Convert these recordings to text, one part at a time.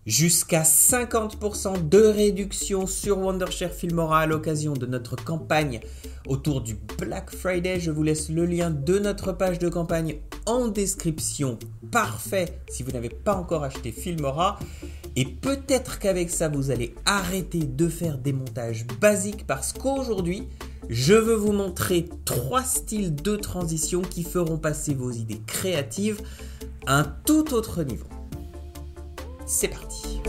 Jusqu'à 50% de réduction sur Wondershare Filmora à l'occasion de notre campagne autour du Black Friday. Je vous laisse le lien de notre page de campagne en description. Parfait si vous n'avez pas encore acheté Filmora. Et peut-être qu'avec ça, vous allez arrêter de faire des montages basiques parce qu'aujourd'hui, je veux vous montrer 3 styles de transition qui feront passer vos idées créatives à un tout autre niveau. C'est parti.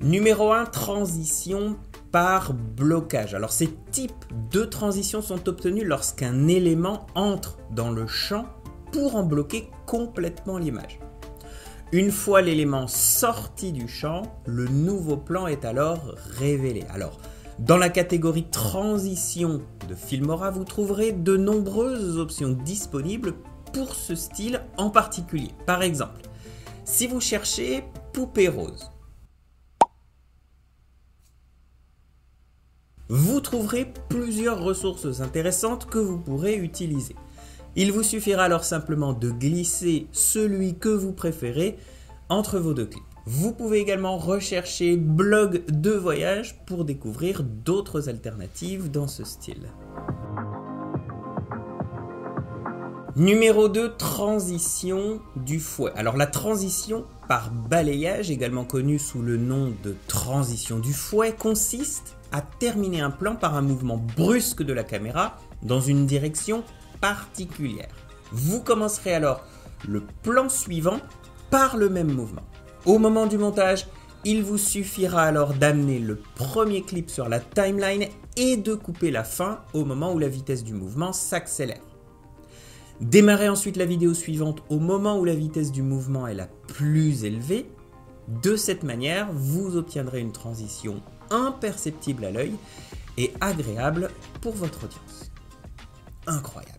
Numéro 1, transition par blocage. Alors ces types de transitions sont obtenus lorsqu'un élément entre dans le champ pour en bloquer complètement l'image. Une fois l'élément sorti du champ, le nouveau plan est alors révélé. Alors, dans la catégorie transition de Filmora, vous trouverez de nombreuses options disponibles pour ce style en particulier. Par exemple, si vous cherchez poupée rose, vous trouverez plusieurs ressources intéressantes que vous pourrez utiliser. Il vous suffira alors simplement de glisser celui que vous préférez entre vos deux clips. Vous pouvez également rechercher blog de voyage pour découvrir d'autres alternatives dans ce style. Numéro 2, transition du fouet. Alors la transition par balayage, également connue sous le nom de transition du fouet, consiste à terminer un plan par un mouvement brusque de la caméra dans une direction particulière. Vous commencerez alors le plan suivant par le même mouvement. Au moment du montage, il vous suffira alors d'amener le premier clip sur la timeline et de couper la fin au moment où la vitesse du mouvement s'accélère. Démarrez ensuite la vidéo suivante au moment où la vitesse du mouvement est la plus élevée. De cette manière, vous obtiendrez une transition imperceptible à l'œil et agréable pour votre audience. Incroyable.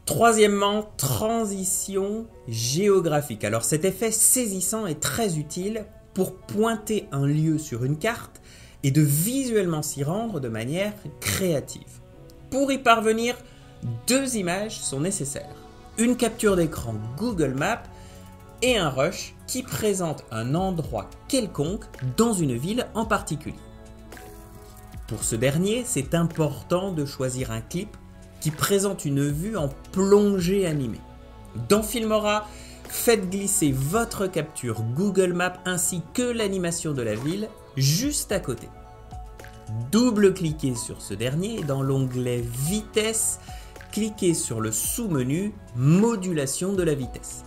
Troisièmement, transition géographique. Alors cet effet saisissant est très utile pour pointer un lieu sur une carte et de visuellement s'y rendre de manière créative. Pour y parvenir, 2 images sont nécessaires. Une capture d'écran Google Maps et un rush qui présente un endroit quelconque dans une ville en particulier. Pour ce dernier, c'est important de choisir un clip qui présente une vue en plongée animée. Dans Filmora, faites glisser votre capture Google Maps ainsi que l'animation de la ville juste à côté. Double-cliquez sur ce dernier et dans l'onglet Vitesse, cliquez sur le sous-menu Modulation de la vitesse.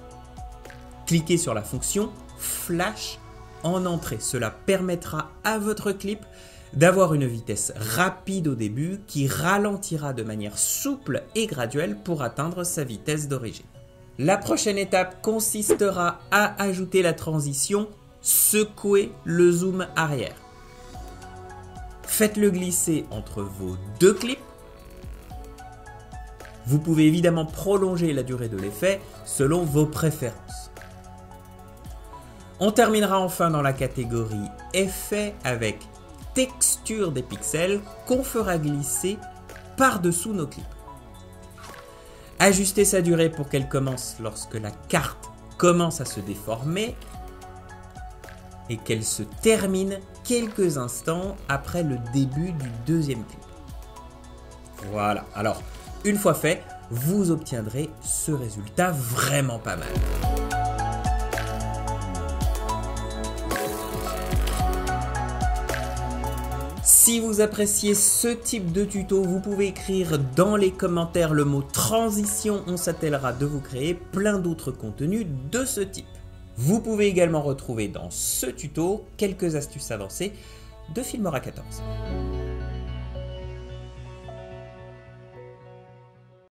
Cliquez sur la fonction Flash en entrée. Cela permettra à votre clip d'avoir une vitesse rapide au début qui ralentira de manière souple et graduelle pour atteindre sa vitesse d'origine. La prochaine étape consistera à ajouter la transition secouer le zoom arrière. Faites-le glisser entre vos 2 clips. Vous pouvez évidemment prolonger la durée de l'effet selon vos préférences. On terminera enfin dans la catégorie effet avec texture des pixels qu'on fera glisser par-dessous nos clips. Ajustez sa durée pour qu'elle commence lorsque la carte commence à se déformer et qu'elle se termine quelques instants après le début du 2e clip. Voilà, alors une fois fait, vous obtiendrez ce résultat vraiment pas mal. Si vous appréciez ce type de tuto, vous pouvez écrire dans les commentaires le mot transition, on s'attellera de vous créer plein d'autres contenus de ce type. Vous pouvez également retrouver dans ce tuto quelques astuces avancées de Filmora 14.